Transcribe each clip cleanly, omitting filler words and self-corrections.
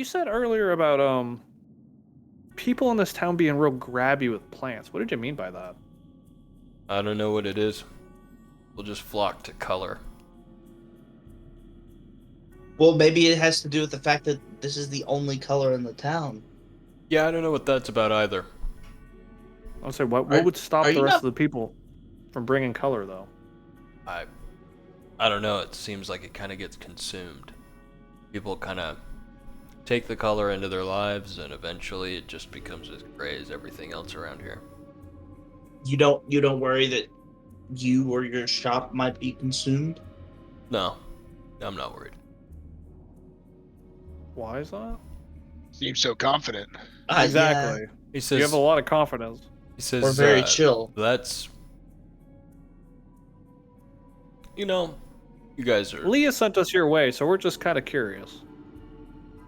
You said earlier about people in this town being real grabby with plants. What did you mean by that? I don't know what it is. We'll just flock to color. Well, maybe it has to do with the fact that this is the only color in the town. Yeah, I don't know what that's about either. I'll say, what would stop are the you rest not- of the people from bringing color, though? I don't know. It seems like it kind of gets consumed. People kind of take the color into their lives, and eventually it just becomes as gray as everything else around here. You don't worry that you or your shop might be consumed? No, I'm not worried. Why is that? Seems so confident. Exactly. He says You have a lot of confidence. He says We're very chill. That's, you guys are. Leah sent us your way, so we're just kind of curious.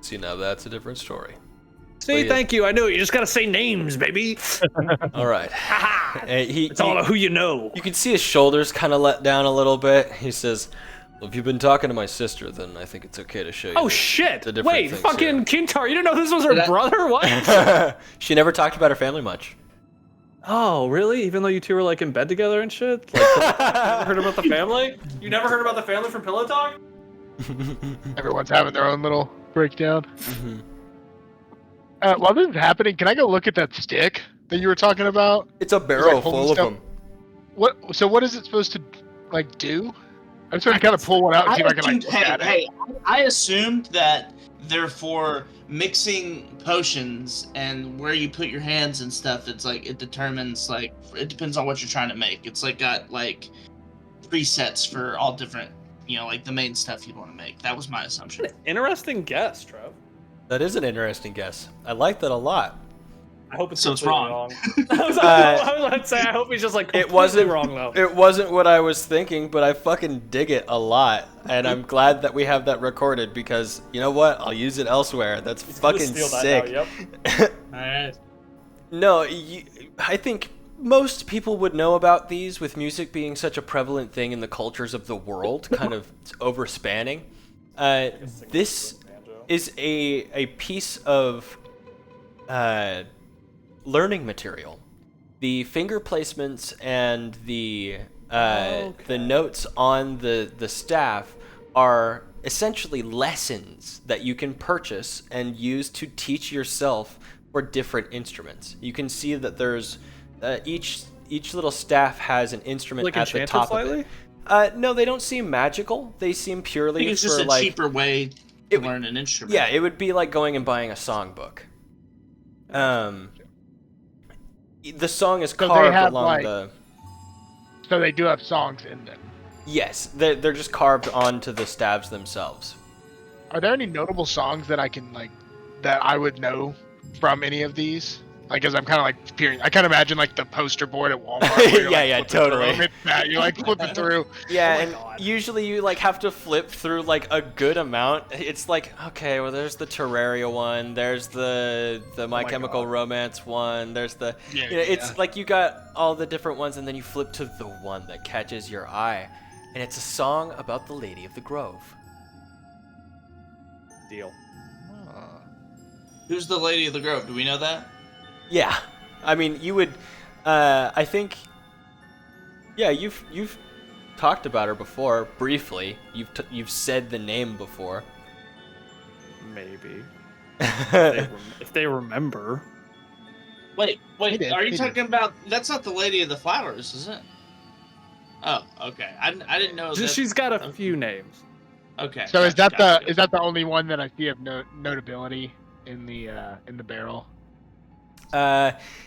See, now that's a different story. See, Leah. thank you. I knew it. You just gotta say names, baby. All right. It's all about who you know. You can see his shoulders kind of let down a little bit. He says, well, if you've been talking to my sister, then I think it's okay to show you. Oh shit! the different Wait, things fucking Kintar, you didn't know this was her brother? What? here. She never talked about her family much. Oh, really? Even though you two were like in bed together and shit? Like, you never heard about the family? You never heard about the family from Pillow Talk? Everyone's having their own little breakdown. While this is happening, can I go look at that stick that you were talking about? It's a barrel like full holding of stuff- them. What? So what is it supposed to do? I'm trying to kind of pull one out and see if I can like look at it. Hey, I assumed that they're for mixing potions, and where you put your hands and stuff, it's like it determines, like, it depends on what you're trying to make. It's like got like presets for all different, like the main stuff you want to make. That was my assumption. Interesting guess, Trev. That is an interesting guess. I like that a lot. I hope it's So it's completely wrong. I was about to say, I hope he's just like completely It wasn't wrong, though. It wasn't what I was thinking, but I fucking dig it a lot, and I'm glad that we have that recorded because you know what? I'll use it elsewhere. That's He's gonna fucking steal that sick. now, yep. Alright. No, I think most people would know about these with music being such a prevalent thing in the cultures of the world, kind of overspanning. This is a piece of learning material. The finger placements and the notes on the staff are essentially lessons that you can purchase and use to teach yourself for different instruments. You can see that there's each little staff has an instrument Like at the enchanted top slightly? of it. No, they don't seem magical. They seem I purely think it's for just a like cheaper way to learn an instrument. yeah, it would be like going and buying a songbook. The song is So they carved have, along like- the. So they do have songs in them. Yes, they're just carved onto the stabs themselves. Are there any notable songs that I can that I would know from any of these? Like, as I'm kind of like peering, I kind of imagine like the poster board at Walmart. Where you're, Yeah, like, flipping totally. through 'em. It's that, you're like flipping through. Yeah, Oh my and God. usually you like have to flip through like a good amount. It's like, okay, well there's the Terraria one, there's the My my Chemical God. Romance one, there's the Yeah, it's like you got all the different ones and then you flip to the one that catches your eye. And it's a song about the Lady of the Grove. Deal. Who's the Lady of the Grove? Do we know that? Yeah. I mean, you would I think yeah, you've talked about her before briefly. You've said the name before. Maybe. If they remember. Wait, He did, are you he talking about? That's not the Lady of the Flowers, is it? Oh, okay. I didn't know. That... She's got a few names. Okay. So is gotcha, that gotcha. the only one that I see of notability in the barrel?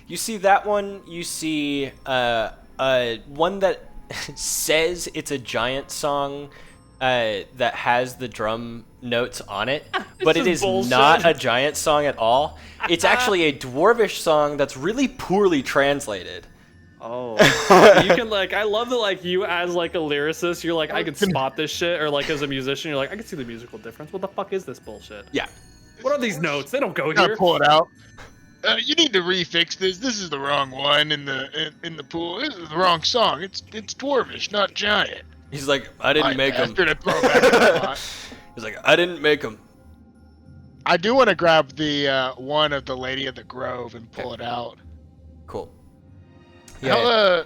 You see that one. You see one that says it's a giant song that has the drum notes on it, but it just is bullshit. not a giant song at all. It's actually a dwarvish song that's really poorly translated. Oh. You can I love that you as a lyricist, you're like, I can spot this shit, or as a musician, you're like, I can see the musical difference. What the fuck is this bullshit? Yeah. What are these notes? They don't go Gotta here. pull it out. You need to refix this. This is the wrong one in the pool. This is the wrong song. It's dwarvish, not giant. He's like, I didn't make them. Bastard, I throw it back in the pot. He's like, I didn't make them. I do want to grab the one of the Lady of the Grove and pull it out. Cool. How, Yeah,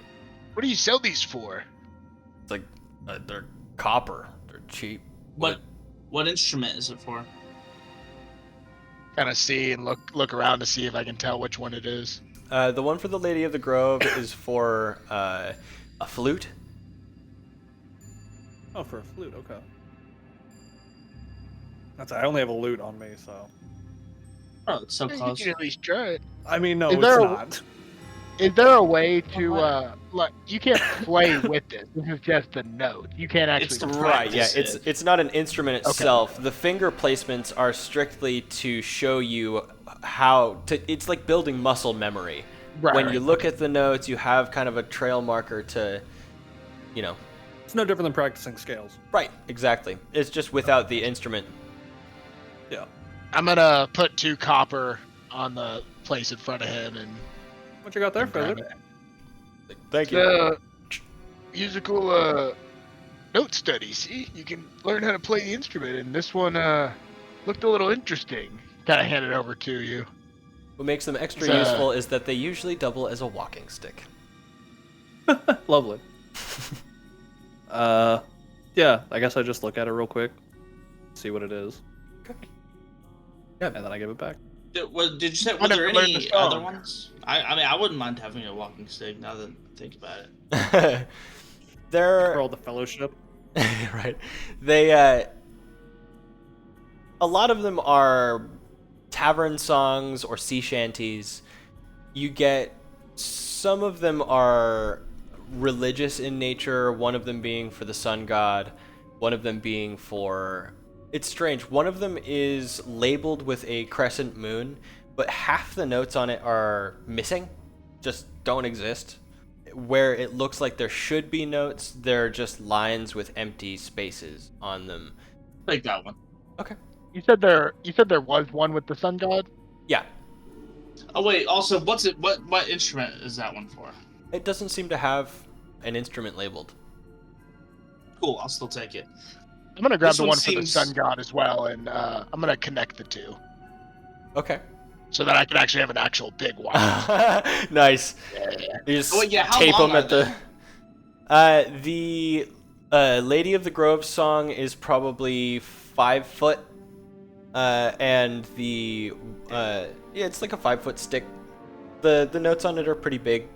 what do you sell these for? it's like they're copper. They're cheap. What instrument is it for? Kind of see and look around to see if I can tell which one it is. The one for the Lady of the Grove is for a flute. Oh, for a flute, okay. I only have a lute on me, so. Oh, it's so You close. can at least try it. I mean, no, Is it's there not. Is there a way to like you can't play with this? This is just a note. You can't actually. It's the Right, yeah, practice it. it's not an instrument itself. The finger placements are strictly to show you how to. It's like building muscle memory. Right, When right, you look at the notes, you have kind of a trail marker to, you know. It's no different than practicing scales. Right, exactly. It's just without the instrument. Yeah. I'm gonna put 2 copper on the place in front of him and What you got there, grab Feather? it. Thank you. The musical note study. See, you can learn how to play the instrument, and this one looked a little interesting. Kind of hand it over to you. What makes them extra It's, useful is that they usually double as a walking stick. Lovely. Yeah, I guess I just look at it real quick, see what it is. Okay. Yeah, and then I give it back. Did you say? I Were there never learned any the song. other ones? I mean, I wouldn't mind having a walking stick now that I think about it. They're For all the fellowship. right. They a lot of them are tavern songs or sea shanties. You get some of them are religious in nature, one of them being for the sun god, one of them being for it's strange. One of them is labeled with a crescent moon, but half the notes on it are missing, just don't exist. Where it looks like there should be notes, they're just lines with empty spaces on them. Take that one. Okay. You said there was one with the sun god. Yeah. Oh wait. Also, what's it? What instrument is that one for? It doesn't seem to have an instrument labeled. Cool. I'll still take it. I'm gonna grab This the one one for the seems- sun god as well, and I'm gonna connect the 2 Okay. so that I can actually have an actual big one. Nice. Yeah. You just Oh, yeah, how tape long them are at the Lady of the Grove song is probably 5 foot. And the yeah, it's like a 5-foot stick. The notes on it are pretty big,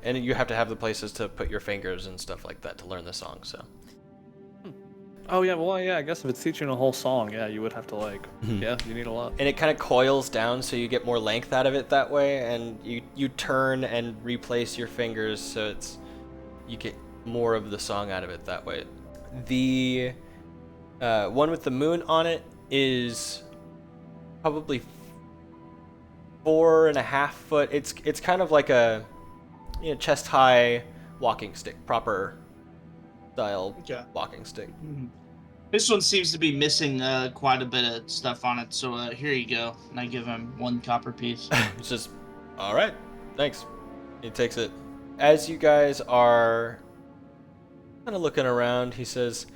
and you have to have the places to put your fingers and stuff like that to learn the song. So Oh yeah, well yeah, I guess if it's teaching a whole song, yeah, you would have to like, yeah, you need a lot. and it kind of coils down, so you get more length out of it that way, and you turn and replace your fingers, so you get more of the song out of it that way. The one with the moon on it is probably 4.5 foot. It's kind of like a chest high walking stick, proper style walking stick. This one seems to be missing quite a bit of stuff on it. So here you go, and I give him 1 copper piece. It's just all right. Thanks. He takes it. As you guys are kind of looking around, he says,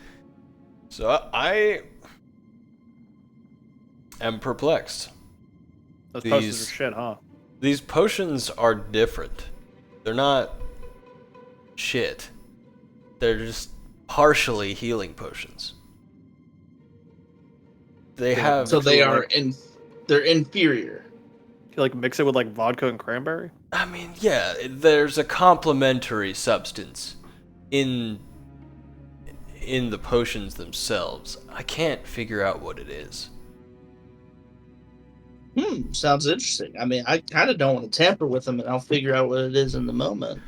"So I am perplexed. Those These- posters are shit, huh? These potions are different. They're not shit. They're just partially healing potions. They have So they are they're inferior. You like mix it with like vodka and cranberry? I mean, yeah, there's a complementary substance in the potions themselves. I can't figure out what it is. Sounds interesting. I mean, I kind of don't want to tamper with them, and I'll figure out what it is in the moment.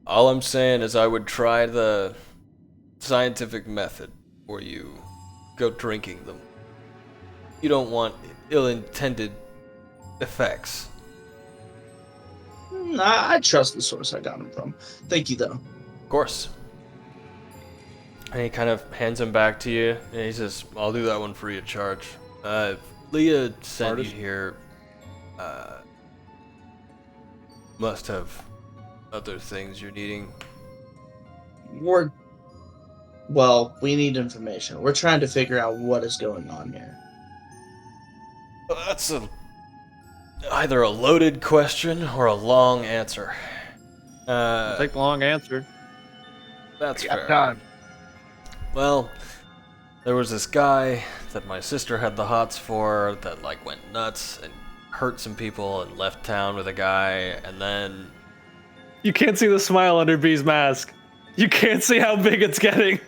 All I'm saying is I would try the scientific method where you go drinking them. You don't want ill-intended effects. I trust the source I got them from. Thank you, though. Of course. And he kind of hands them back to you, and he says, I'll do that one free of charge. Leah sent you here. Must have other things you're needing. Well, we need information. We're trying to figure out what is going on here. That's either a loaded question or a long answer. I'll take the long answer. That's We got fair. time. Well, there was this guy that my sister had the hots for that like went nuts and hurt some people and left town with a guy, and then You can't see the smile under B's mask. You can't see how big it's getting.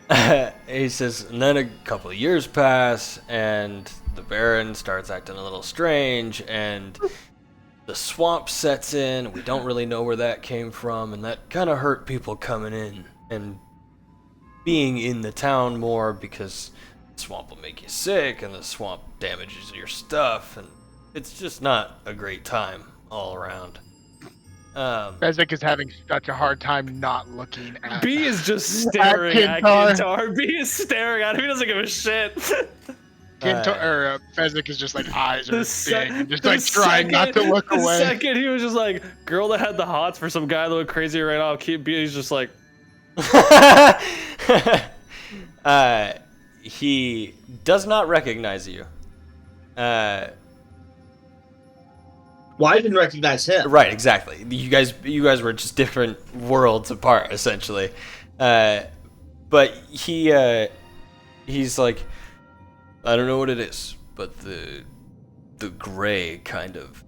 he says, and then a couple of years pass, and the Baron starts acting a little strange, and the swamp sets in. We don't really know where that came from, and that kind of hurt people coming in and being in the town more, because the swamp will make you sick, and the swamp damages your stuff, and it's just not a great time all around. Fezzik is having such a hard time not looking at. B is just staring at Kintar. Kintar. B is staring at him. He doesn't give a shit. Fezzik is just like eyes are The big, and just the like trying not to look the away. second he was just like, girl that had the hots for some guy that looked crazy right off. He's just like, he does not recognize you. Well, I didn't recognize him. Right, exactly. You guys were just different worlds apart, essentially. But he's like, I don't know what it is, but the gray kind of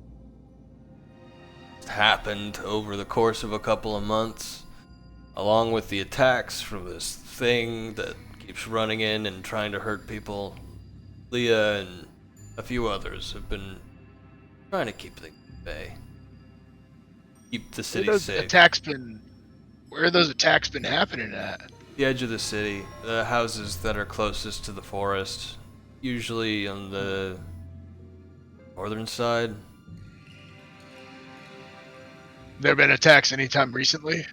happened over the course of a couple of months, along with the attacks from this thing that keeps running in and trying to hurt people. Leah and a few others have been trying to keep things at bay. Keep the city safe. Where are those attacks been happening at? The edge of the city, the houses that are closest to the forest, usually on the northern side. There been attacks anytime recently?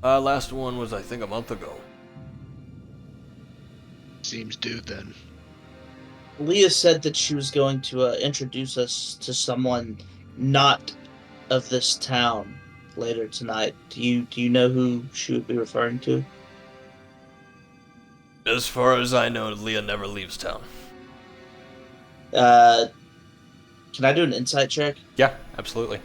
Last one was, I think, a month ago. Seems due then. Leah said that she was going to introduce us to someone not of this town later tonight. Do you know who she would be referring to? As far as I know, Leah never leaves town. Can I do an insight check? Yeah, absolutely.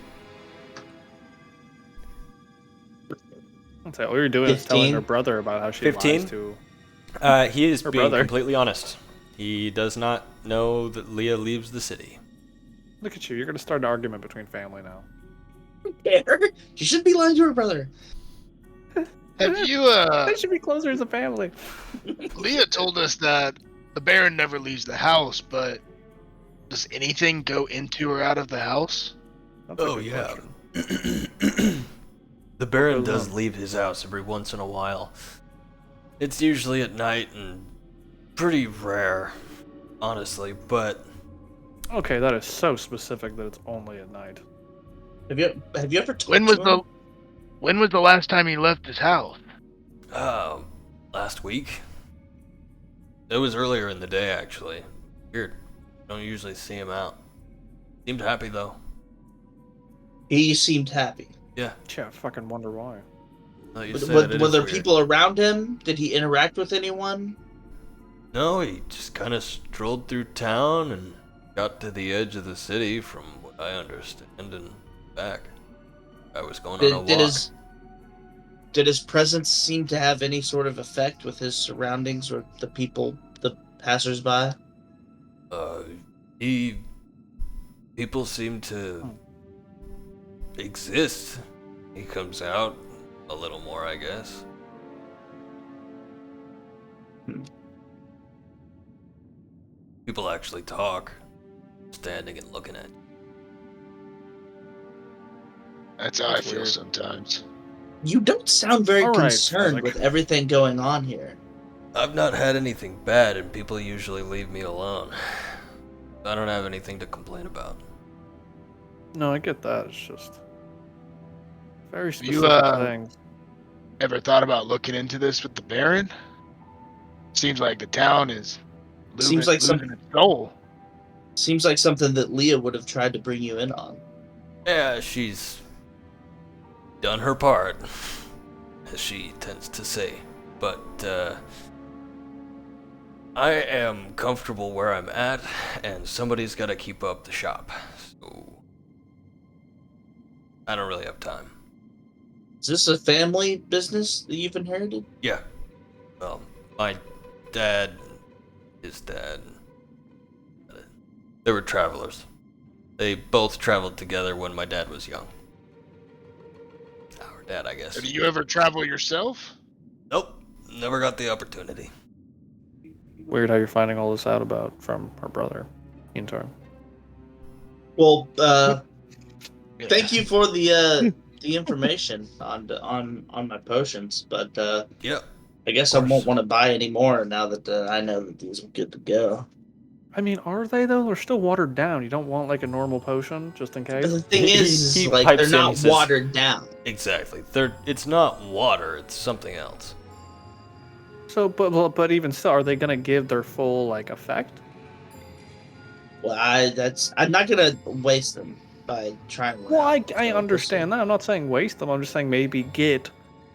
I'll tell you, all you're doing is 15? telling her brother about how she 15? lies to. He is Her being brother. completely honest. He does not know that Leah leaves the city. Look at you. You're gonna start an argument between family now. She shouldn't be lying to her brother. Have you, They should be closer as a family. Leah told us that the Baron never leaves the house, but does anything go into or out of the house? That's a Oh, good yeah. question. The Baron Goes does on. leave his house every once in a while. It's usually at night and pretty rare, honestly, but Okay, that is so specific that it's only at night. Have you ever talked When to was him? the last time he left his house? last week. It was earlier in the day, actually. Weird. Don't usually see him out. Seemed happy, though. He seemed happy. Yeah. Yeah, I fucking wonder why. Like you Were, said, it were is there weird. people around him? Did he interact with anyone? No, he just kind of strolled through town and got to the edge of the city, from what I understand, and back. I was going on a walk. Did his presence seem to have any sort of effect with his surroundings or the people, the passersby? People seem to exist. He comes out a little more, I guess. People actually talk, standing and looking at you. That's how I That's feel weird. sometimes. You don't sound very All right, concerned Fezzik. with everything going on here. I've not had anything bad, and people usually leave me alone. I don't have anything to complain about. No, I get that. It's just very You, specific things. Ever thought about looking into this with the Baron? Seems like the town is Seems like losing its soul. Seems like something that Leah would have tried to bring you in on. Yeah, she's done her part, as she tends to say. But, I am comfortable where I'm at, and somebody's got to keep up the shop. So I don't really have time. Is this a family business that you've inherited? Yeah. Well, my dad, his dad, they were travelers. They both traveled together when my dad was young. Our dad, I guess. Do you ever travel yourself? Nope. Never got the opportunity. Weird how you're finding all this out about from her brother, Intar. Well, thank you for the information on my potions, but Yeah. I guess I won't want to buy any more now that I know that these are good to go. I mean, are they though? They're still watered down. You don't want like a normal potion just in But case. the thing is He like pipes they're in, not he says- watered down. Exactly. It's not water, it's something else. So, but even still, are they gonna give their full like effect? Well, I'm not gonna waste them by trying. Well, I understand that. I'm not saying waste them. I'm just saying maybe get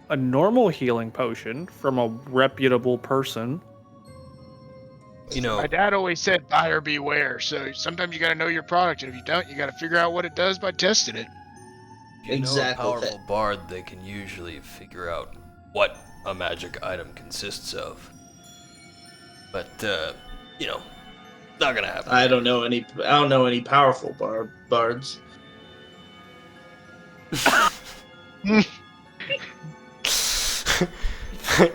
a normal healing potion from a reputable person. You know, My dad always said buyer beware, so sometimes you gotta know your product, and if you don't, you gotta figure out what it does by testing it. if you Exactly. know a powerful bard, they can usually figure out what a magic item consists of. But, not gonna happen. I don't know any powerful bards.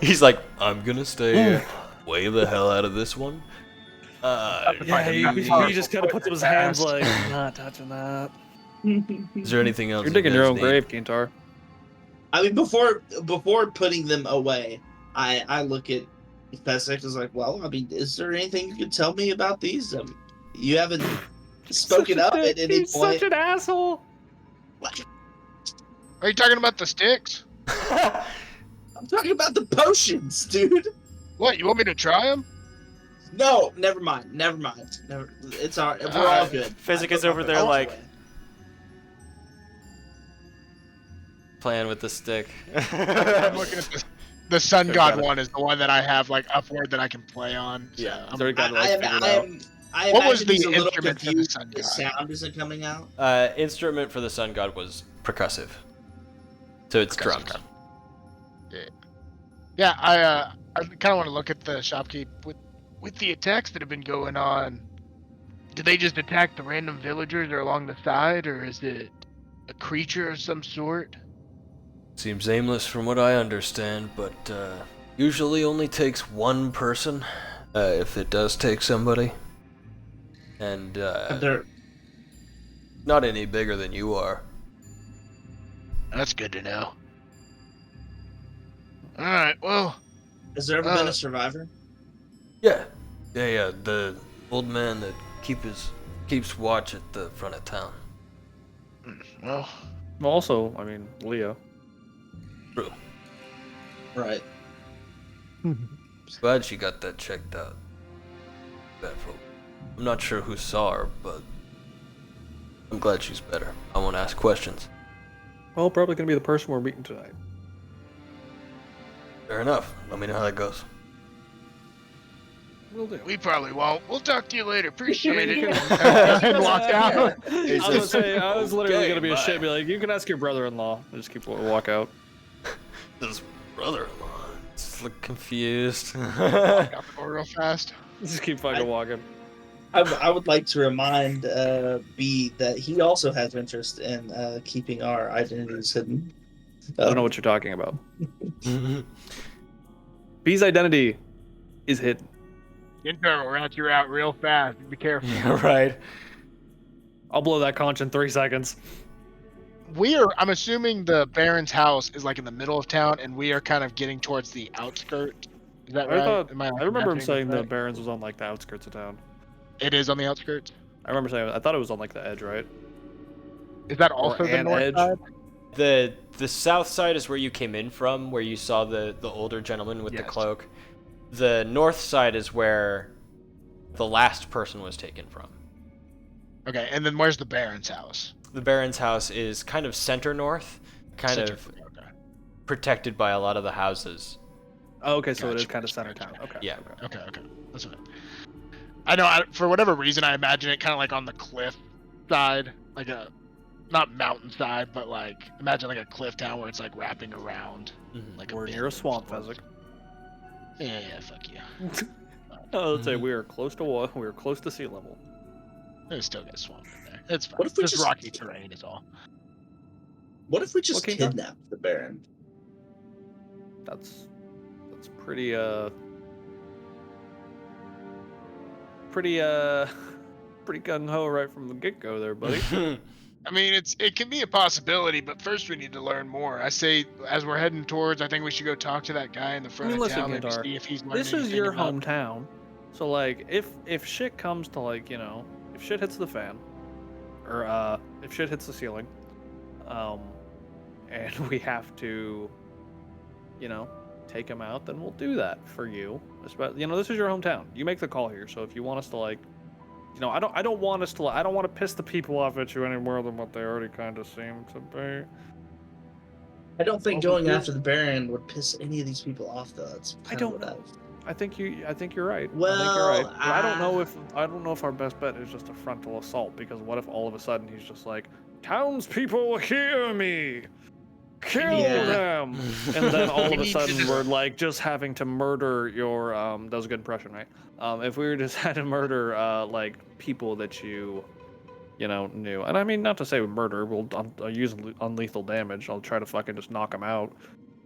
He's like, I'm gonna stay way the hell out of this one. Yeah, he just kind of puts up his hands like, not touching that. Is there anything else? You're digging your own need? grave, Kintar. I mean, before putting them away, I look at Pesek as like, well, I mean, is there anything you could tell me about these? You haven't spoken up at any He's point. such an asshole. What? Are you talking about the sticks? I'm talking about the potions, dude. What, you want me to try them? No, never mind. Never. It's all. We're all good. Physic I is put over my there potions like- away. Playing with the stick. I'm looking at the sun god one is the one that I have like upward that I can play on. So Yeah. He's already got it like, figured out. I What was imagine he's the a little instrument for the confused sun the god? sound isn't coming out. Instrument for the sun god was percussive. So it's Percussive, drums. okay. Yeah, I kind of want to look at the shopkeep with the attacks that have been going on. Do they just attack the random villagers or along the side, or is it a creature of some sort? Seems aimless from what I understand, but usually only takes one person, if it does take somebody. And They're not any bigger than you are. That's good to know. All right, well, Has there ever been a survivor? Yeah. The old man that keeps watch at the front of town. well, Well, also, I mean, Leo. True. Right. Glad she got that checked out. That folk. I'm not sure who saw her, but I'm glad she's better. I won't ask questions. Well, probably gonna be the person we're meeting tonight. Fair enough. Let me know how that goes. Will do. we probably won't. We'll talk to you later. Appreciate it. And walk out. I was gonna say, I was literally Okay, gonna be a bye. shit. Be like, you can ask your brother-in-law. I just keep walk out. This brother-in-law. Just look confused. Out the door real fast. Just keep fucking walking. I would like to remind B that he also has interest in keeping our identities hidden. I don't know what you're talking about. B's identity is hidden. Intern will rat you out real fast. Be careful. Yeah, right. I'll blow that conch in 3 seconds. I'm assuming the Baron's house is like in the middle of town, and we are kind of getting towards the outskirts. Is that right? I remember him saying the that Barrens was on like the outskirts of town. it is on the outskirts. I remember saying I thought it was on like the edge, right? Is that also the an north edge. side? The south side is where you came in from, where you saw the older gentleman with the Yes. cloak. The north side is where the last person was taken from. Okay, and then where's the Baron's house? The Baron's house is kind of center north, kind Center- of Okay. protected by a lot of the houses. Oh, okay, so it is Gotcha, kind of gotcha, center gotcha. town. Okay. Yeah. Okay. Okay. That's what I know. For whatever reason, I imagine it kind of like on the cliff side, like a not mountainside, but like imagine like a cliff town where it's like wrapping around. Like We're bend near a or swamp, something. Fezzik. Yeah, fuck you. Oh, let's say we are close to we are close to sea level. There's still got swamp in there. It's fine. What if we Just just- rocky terrain is all. What if we just Okay. kidnap the Baron? That's pretty pretty gung ho right from the get go there, buddy. I mean, it can be a possibility, but first we need to learn more. I say, as we're heading towards, I think we should go talk to that guy in the front of listen, town, maybe Gandar, see if he's learned this is anything your about- hometown, so like if shit comes to like if shit hits the fan, or if shit hits the ceiling, and we have to take him out, then we'll do that for you. This is your hometown. You make the call here. So if you want us to like, I don't want us to. I don't want to piss the people off at you any more than what they already kind of seem to be. I don't think Well, going we- after the Baron would piss any of these people off, though. That's I kind don't of what know. I think you're right. Well, I think you're right. But I don't know if our best bet is just a frontal assault, because what if all of a sudden he's just like, townspeople, hear me, kill Yeah. them, and then all of We a need to sudden just- we're like just having to murder your that was a good impression, right? If we were just had to murder like people that you knew, and I mean not to say murder, I'll use unlethal damage. I'll try to fucking just knock them out,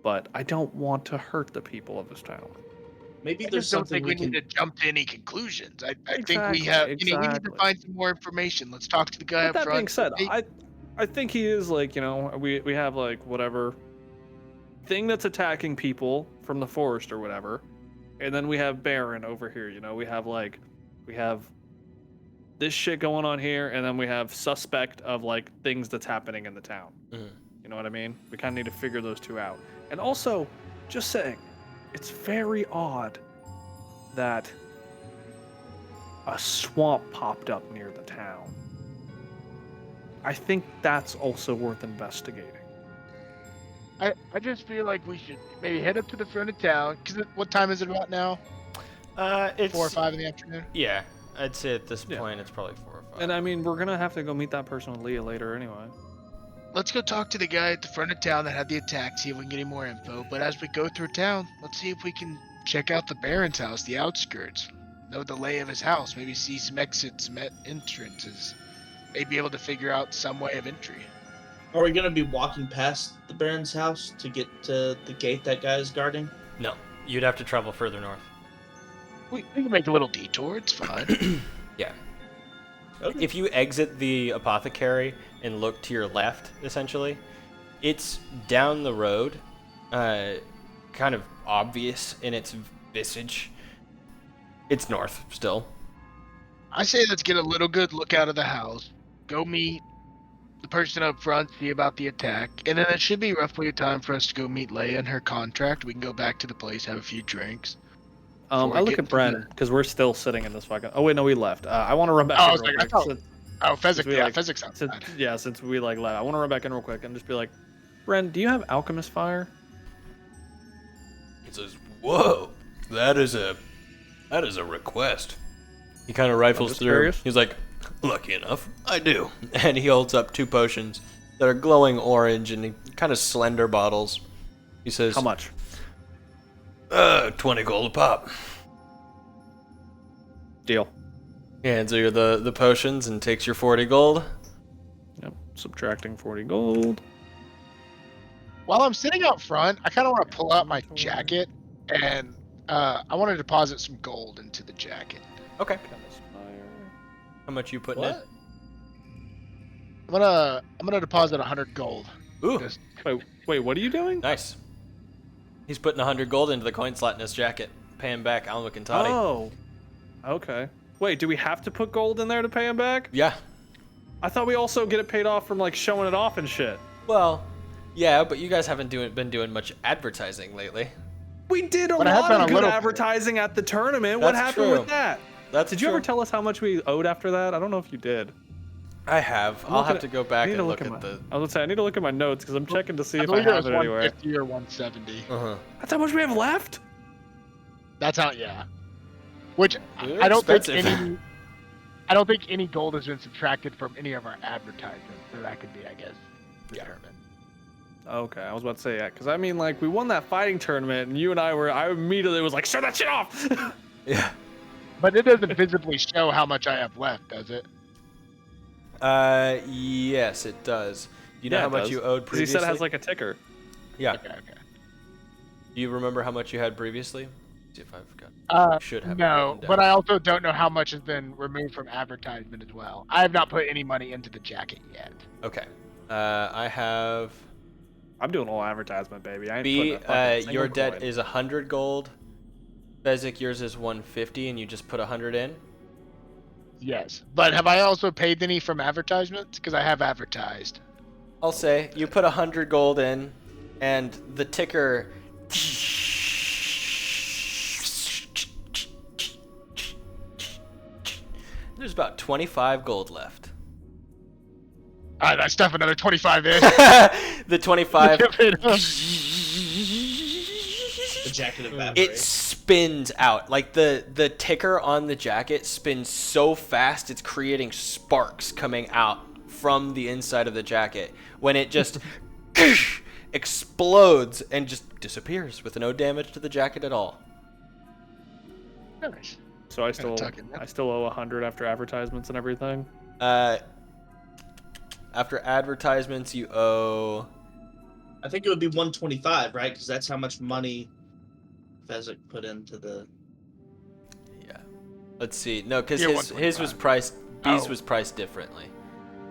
but I don't want to hurt the people of this town. Maybe I there's just don't something think we we need can. to jump to any conclusions. I think Exactly, we have, we need to exactly. find some more information. Let's talk to the guy With up that being front. said, I think he is like, we have like whatever thing that's attacking people from the forest or whatever, and then we have Baron over here. We have this shit going on here, and then we have suspect of like things that's happening in the town. Mhm. You know what I mean? We kind of need to figure those two out. And also, just saying, it's very odd that a swamp popped up near the town. I think that's also worth investigating. I just feel like we should maybe head up to the front of town. Cause what time is it about now? It's 4 or 5 in the afternoon. Yeah, I'd say at this Yeah. point it's probably 4 or 5. And I mean, we're gonna have to go meet that person with Leah later anyway. Let's go talk to the guy at the front of town that had the attack. See if we can get any more info. But as we go through town, let's see if we can check out the Baron's house, the outskirts. Know the lay of his house. Maybe see some exits, some entrances. Maybe be able to figure out some way of entry. Are we gonna be walking past the Baron's house to get to the gate that guy is guarding? No, you'd have to travel further north. We can make a little detour. It's fine. Yeah. Okay. If you exit the apothecary and look to your left, essentially, it's down the road, kind of obvious in its visage. It's north still. I say let's get a little good look out of the house. Go meet the person up front, see about the attack, and then it should be roughly a time for us to go meet Leia and her contract. We can go back to the place, have a few drinks. I Before we look get at to Brent the- because we're still sitting in this fucking. Oh wait, no, we left. I want to run back. Oh, I in was real like, I quick, thought- since- Oh, physics, we, yeah, like, physics since, outside. since we like left, I want to run back in real quick and just be like, Brent, do you have alchemist fire? He says, "Whoa, that is a request." He kind of rifles just through. curious. He's like, "Lucky enough, I do." And he holds up 2 potions that are glowing orange and kind of slender bottles. He says, How much? 20 gold a pop." Deal. He hands you the potions and takes your 40 gold. Yep. Subtracting 40 gold. While I'm sitting out front, I kind of want to pull out my jacket, and I want to deposit some gold into the jacket. Okay. Alchemist fire. How much you putting in? What? I'm gonna deposit 100 gold. Ooh, Just- Wait, what are you doing? nice. He's putting 100 gold into the coin slot in his jacket, paying back Alma Cantati. Oh. Okay. Wait, do we have to put gold in there to pay him back? Yeah. I thought we also get it paid off from like showing it off and shit. Well, yeah, but you guys haven't been doing much advertising lately. We did a But I have lot done of a good little bit. advertising at the tournament. What That's happened true. with that? That's Did you ever tell us how much we owed after that? I don't know if you did. I have. I'm I'll looking have to go back I need and to look at at my, the. I was gonna say I need to look at my notes because I'm checking to see I if I believe it have was it anywhere. 150 or 170. Uh-huh. That's how much we have left. That's how, yeah. Which They're I don't think expensive. any gold has been subtracted from any of our advertisements, so that could be, I guess, Yeah. determined. Okay, I was about to say yeah, because I mean, like, we won that fighting tournament, and you and I immediately was like, shut that shit off. Yeah. But it doesn't visibly show how much I have left, does it? Yes, it does. Do you know Yeah, how it much does. you owed 'Cause previously? he said it has like a ticker. Yeah. Okay. Do you remember how much you had previously? See if I've got. Should have it No, written but down. I also don't know how much has been removed from advertisement as well. I have not put any money into the jacket yet. Okay. I have. I'm doing all advertisement, baby. I ain't B. putting a fucking single Your debt coin. is 100 gold. Bezic, yours is 150, and you just put 100 in. Yes, but have I also paid any from advertisements? Because I have advertised. I'll say you put 100 gold in, and the ticker. There's about 25 gold left. I stuff another 25 in. The 25. The jacket evaporates. It spins out. Like the ticker on the jacket spins so fast it's creating sparks coming out from the inside of the jacket when it just explodes and just disappears with no damage to the jacket at all. Nice. So I still tuck it in. owe 100 after advertisements and everything. After advertisements you owe I think it would be 125, right? Because that's how much money Fezzik put into the. yeah. Let's see. No, because Yeah, his was 125. priced B's Oh. was priced differently.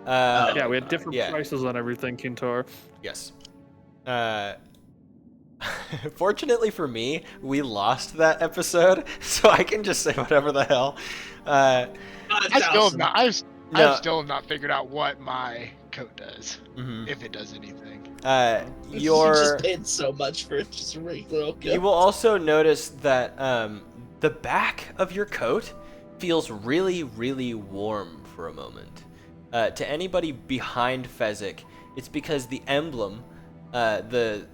Yeah, we had different yeah. prices on everything, Kintar. Yes. Fortunately for me, we lost that episode, so I can just say whatever the hell. I still have 5,000. not. No. I've still not figured out what my coat does, Mhm. if it does anything. You Your just paid so much for just a regular old you coat. will also notice that the back of your coat feels really, really warm for a moment. To anybody behind Fezzik, it's because the emblem, the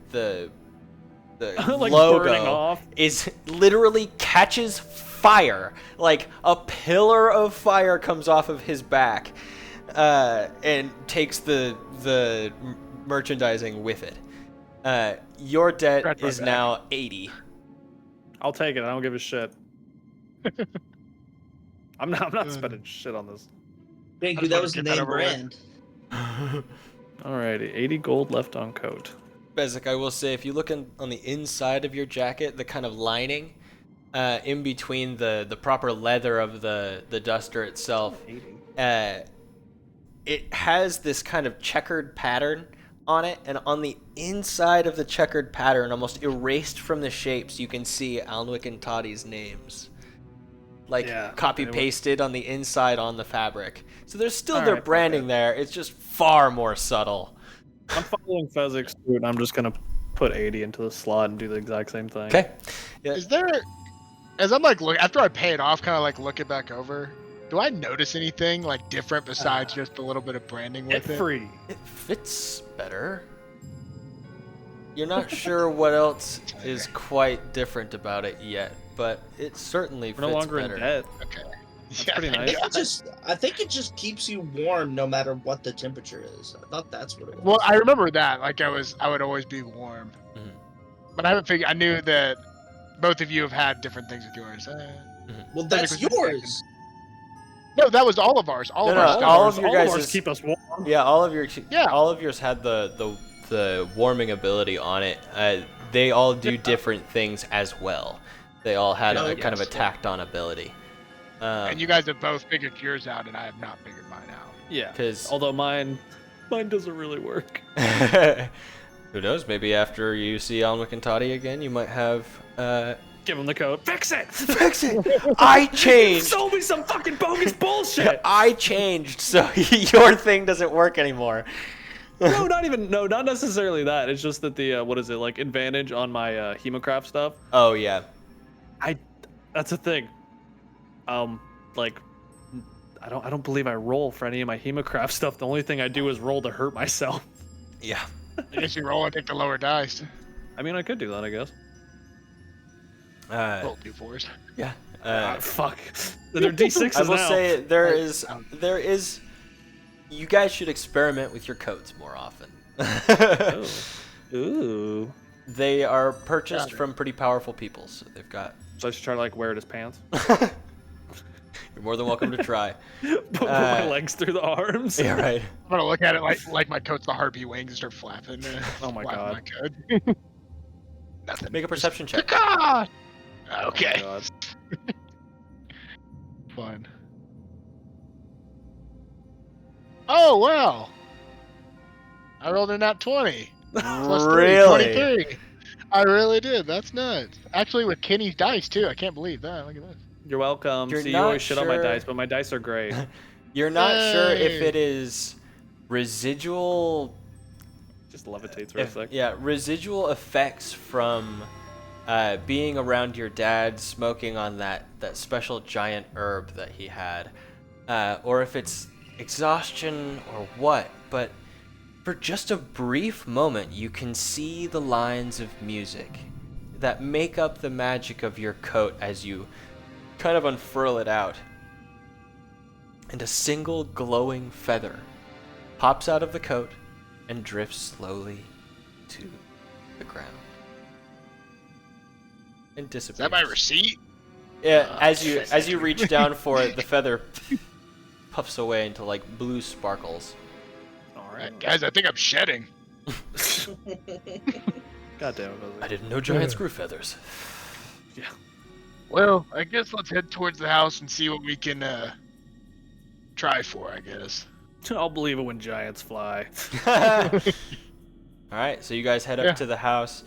Like burning logo off. is literally catches fire. Like a pillar of fire comes off of his back and takes the merchandising with it. Your debt Scratch my is back. now 80. I'll take it. I don't give a shit. I'm not spending shit on this. Thank I you. just That wanna was the get that name over with. brand. Alrighty, 80 gold left on coat. Bezic, I will say, if you look on the inside of your jacket, the kind of lining in between the proper leather of the duster itself, 80. it has this kind of checkered pattern on it, and on the inside of the checkered pattern, almost erased from the shapes, you can see Alnwick and Toddy's names. Like Yeah, copy they were- pasted on the inside on the fabric. So there's still All their right, fuck branding it. there. It's just far more subtle. I'm following Fezzik's suit, and I'm just gonna put 80 into the slot and do the exact same thing. Okay. Yeah. Is there, as I'm like look after I pay it off, kind of like look it back over? Do I notice anything like different besides just a little bit of branding Get with it? free. It fits better. You're not sure what else is quite different about it yet, but it certainly We're fits no longer better. in debt. Okay. pretty nice. I think it just keeps you warm no matter what the temperature is. I thought that's what it was. Well, I remember that. Like I would always be warm. Mhm. But I haven't figured. I knew that both of you have had different things with yours. Well, that's Technically yours. No, that was all of ours. All No, of no, our stuff. all of your All of guys' ours keep us warm. Yeah, all of yours had the warming ability on it. They all do different things as well. They all had Oh, a kind of a yes. tacked on ability. And you guys have both figured yours out, and I have not figured mine out. Yeah. 'Cause- Although mine doesn't really work. Who knows? Maybe after you see Alnwick and Toddy again, you might have. Give him the code. Fix it. Fix it. I changed. Sold me some fucking bogus bullshit. I changed, so your thing doesn't work anymore. No, not necessarily that. It's just that the what is it, like, advantage on my hemocraft stuff. Oh yeah. That's the thing. Like, I don't believe I roll for any of my hemocraft stuff. The only thing I do is roll to hurt myself. Yeah. I guess you roll and take the lower dice. I mean, I could do that, I guess. Uh, Roll 2 4s. yeah. Fuck. They're D6s I will now. say there is. You guys should experiment with your coats more often. Oh. Ooh. They are purchased Got it. from pretty powerful people, so they've got. So I should try to like wear it as pants. You're more than welcome to try. Put my legs through the arms. Yeah, right. I'm gonna look at it like my coat's the harpy wings and start flapping. Oh my flapping God. My coat. Nothing. Make a perception check. Caw! Oh Okay. my God. Fun. Oh wow! I rolled a nat 20. Plus 3, Really? 23. I really did. That's nuts. Actually, with Kenny's dice too. I can't believe that. Look at this. You're welcome. You're See, you not always shit on my sure- dice, but my dice are great. You're not sure if Yay. it is residual. Just levitates real quick. Yeah, residual effects from being around your dad smoking on that special giant herb that he had, or if it's exhaustion or what. But for just a brief moment, you can see the lines of music that make up the magic of your coat as you kind of unfurl it out. And a single glowing feather pops out of the coat and drifts slowly to the ground. And disappears. Is that my receipt? Yeah, as you reach down for it, the feather puffs away into like blue sparkles. All Alright, right. guys, I think I'm shedding. God damn it, Buzzy. I didn't know giants grew feathers. Yeah. Well, I guess let's head towards the house and see what we can try for, I guess. I'll believe it when giants fly. Alright, so you guys head up Yeah. to the house.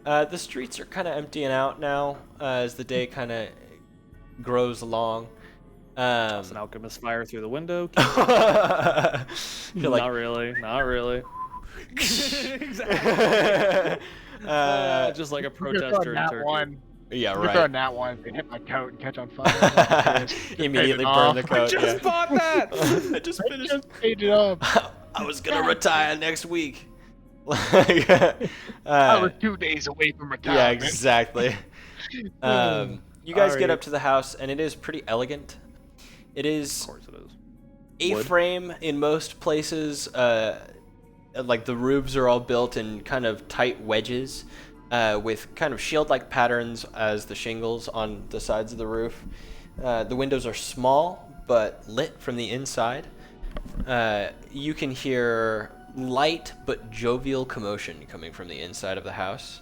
The streets are kind of emptying out now as the day kind of grows along. Toss an alchemist fire through the window. You're like, Not really. Not really. Just like a protester in that Turkey. one. yeah, We're throwing right. that one. They hit my coat and catch on fire. Immediately Paid it burn the off. coat. Just yeah. bought that. I just I finished. just paid it up. I was gonna retire next week. I uh, was 2 days away from yeah, retirement. exactly. You guys get Alright. up to the house, and it is pretty elegant. It Of is course it is. Wood. A-frame in most places. Like the roofs are all built in kind of tight wedges, with kind of shield-like patterns as the shingles on the sides of the roof. The windows are small but lit from the inside. You can hear light but jovial commotion coming from the inside of the house.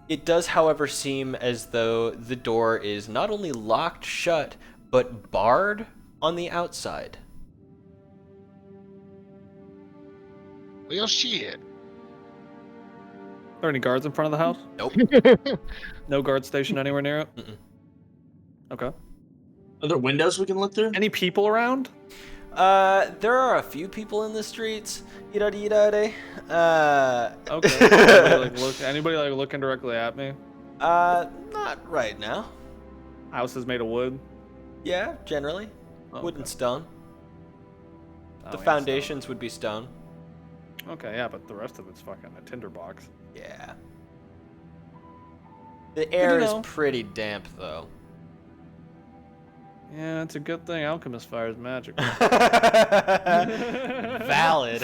It does, however, seem as though the door is not only locked shut, but barred on the outside. Well, shit. Are there any guards in front of the house? Nope. No guard station anywhere near it? Mm-mm. Okay. Are there windows we can look through? Any people around? There are a few people in the streets. Yada-yada-day. Okay. Anybody like looking directly at me? Not right now. House is made of wood. Yeah, generally. Oh, Wood and okay. stone. Oh, The yeah, foundations would be stone. so- Okay, yeah, but the rest of it's fucking a tinderbox. Yeah. The air is know. pretty damp, though. Yeah, it's a good thing alchemist fire is magical. Valid.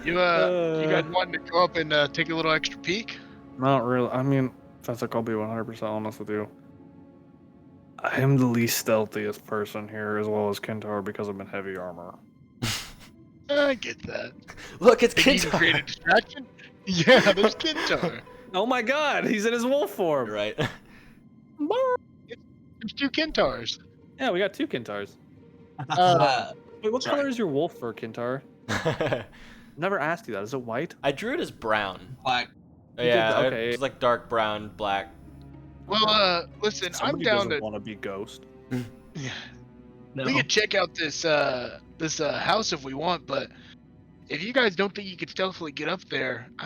You guys wanting to go up and take a little extra peek? Not really. I mean, that's like I'll be 100% honest with you. I am the least stealthiest person here, as well as Kentaur, because I'm in heavy armor. I get that. Look, it's Did you even create a Kintar. distraction? Yeah, there's Kintar. Oh my god, he's in his wolf form. Right. There's 2 Kintars. Yeah, we got 2 Kentaurs. Wait, what Sorry. color is your wolf fur, Kintar? Never asked you that. Is it white? I drew it as brown. Black. You did Yeah, that, okay. it's like dark brown, black. Well, listen, Somebody I'm down doesn't to. want to be ghost. Yeah. No. We could check out this house if we want, but if you guys don't think you could stealthily get up there, we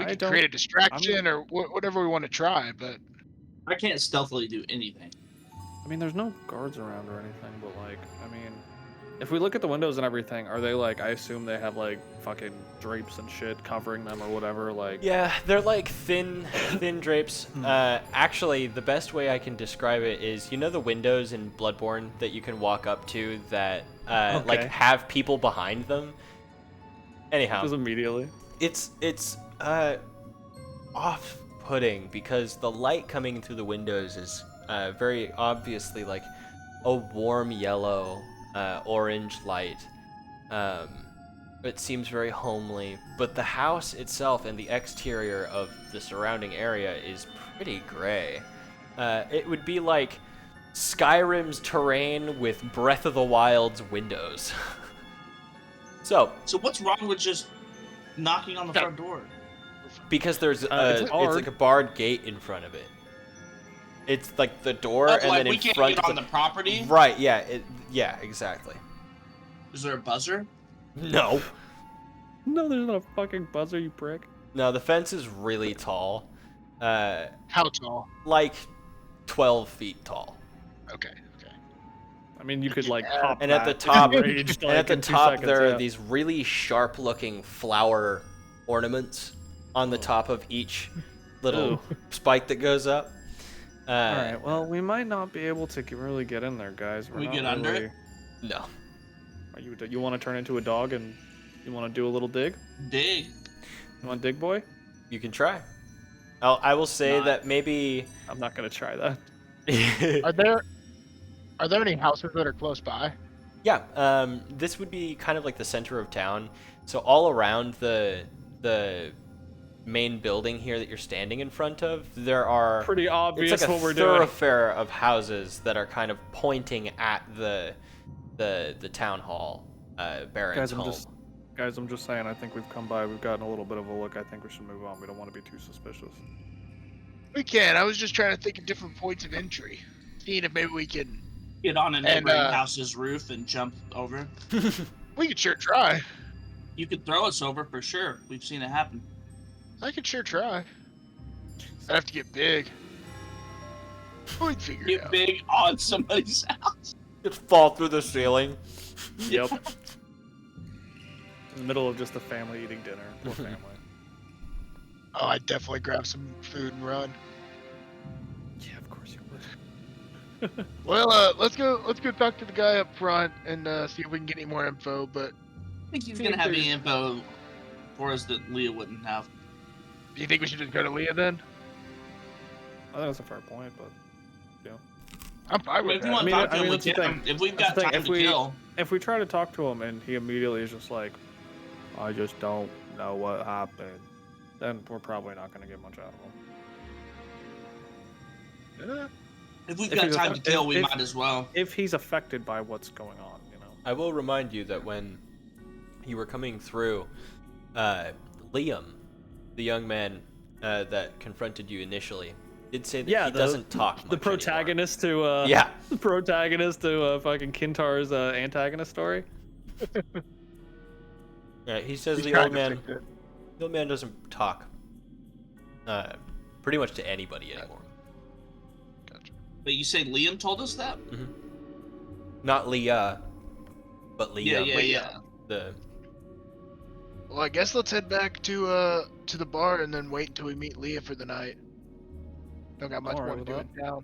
I could don't- create a distraction or whatever we want to try. But I can't stealthily do anything. I mean, there's no guards around or anything, but like, I mean, If we look at the windows and everything, are they like? I assume they have like fucking drapes and shit covering them or whatever. Like. Yeah, they're like thin drapes. Actually, the best way I can describe it is, you know, the windows in Bloodborne that you can walk up to that like have people behind them. Anyhow, Just immediately. it's off-putting because the light coming through the windows is very obviously like a warm yellow, orange light. It seems very homely, but the house itself and the exterior of the surrounding area is pretty gray. It would be like Skyrim's terrain with Breath of the Wild's windows. So what's wrong with just knocking on the front door? because there's it's hard. like a barred gate in front of it. It's like the door, and like then we in can't front get of on the property. Right? Yeah. Yeah. Exactly. Is there a buzzer? No. No, there's not a fucking buzzer, you prick. No, the fence is really tall. How tall? Like 12 feet tall. Okay. I mean, you could like hop. And at the that top, range, and like, at the in 2 top seconds, there are yeah. these really sharp-looking flower ornaments on the top of each little spike that goes up. All right. Well, we might not be able to really get in there, guys. We're We not get under really... it? No. Are you want to turn into a dog and you want to do a little dig? Dig. You want dig, boy? You can try. I will say that maybe. I'm not gonna try that. Are there any houses that are close by? Yeah. This would be kind of like the center of town. So all around the main building here that you're standing in front of, there are Pretty obvious it's like what a we're doing. thoroughfare of houses that are kind of pointing at the town hall, Baron's home. Guys, I'm just saying. I think we've come by. We've gotten a little bit of a look. I think we should move on. We don't want to be too suspicious. We can. I was just trying to think of different points of entry, seeing if maybe we can. Get on a neighboring house's roof and jump over. We could sure try. You could throw us over for sure. We've seen it happen. I could sure try. I'd have to get big. We'd figure it Get out. big on somebody's house. Just fall through the ceiling. Yep. In the middle of just a family eating dinner. Poor family. Oh, I'd definitely grab some food and run. Yeah, of course you would. Well, let's go talk to the guy up front and see if we can get any more info. But I think he's gonna have any info for us that Leah wouldn't have. do you think we should just go to Leah then? I think that's a fair point, but I'm fine with If you that. want to talk to him, we that's the can. thing. If we've That's got the thing. time to kill, if we try to talk to him and he immediately is just like, I just don't know what happened, then we're probably not going to get much out of him. if we've If got he's time to kill, we if- might as well. If he's affected by what's going on, I will remind you that when you were coming through, Liam, the young man that confronted you initially, did say that he doesn't talk much the protagonist anymore. to Yeah. the protagonist to fucking Kintar's antagonist story. Yeah, he says He's the trying old to man. fix it. The old man doesn't talk. Pretty much to anybody anymore. Gotcha. But you say Liam told us that? Not Leah, but Liam. Yeah. The Well, I guess let's head back to the bar and then wait until we meet Leah for the night. Don't got much Alright more to with do in town.